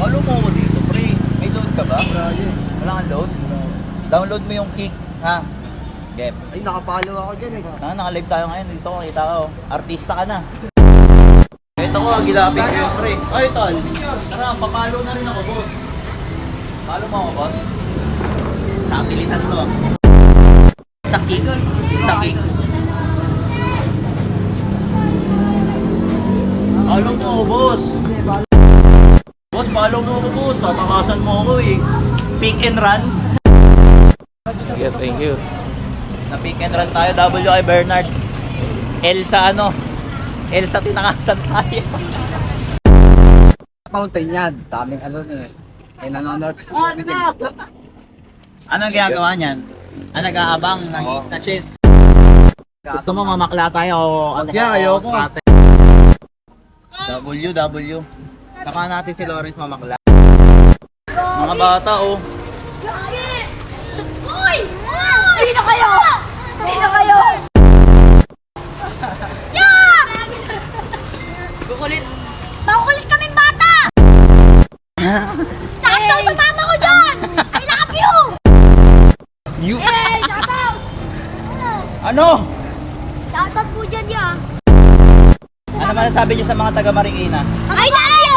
Follow mo ako dito, pre. May load ka ba? Wala kang load? Download mo yung Kick, ha? Gep. Ay, nakapalo ako dyan eh. Naka-live tayo ngayon. Dito, kita ko. Artista ka na. Ito ko, gilapin ko yun, pre. Ay, tol. Tara, papalo na rin ako, boss. Follow mo ako, boss. Sa pilitan to. Sa Kick. Sa Kick. Follow mo ako, boss. Boss, follow mo ako, boss. Tatakasan mo ako eh. Pick and run. Yeah, thank you. Na pick and run tayo, W.I. Bernard. L sa ano? L sa tinakasan tayo. Mountain yan. Daming ano eh. Ay, nanonood. Anong ginagawa niyan? Nag-aabang ng snatchin. Gusto mo mamakla tayo o ano? Yeah, ayoko. W. Saka natin si Lawrence mamakla. Mga bata oh. Uy! Sino kayo? Sino kayo? Yeah! Kukulit. Makukulit kaming bata! Shout out sa mama ko dyan! I love you! You? Hey, shout out! Ano? Shout out po dyan ya. Ano masasabi niyo sa mga taga Marikina? I love you!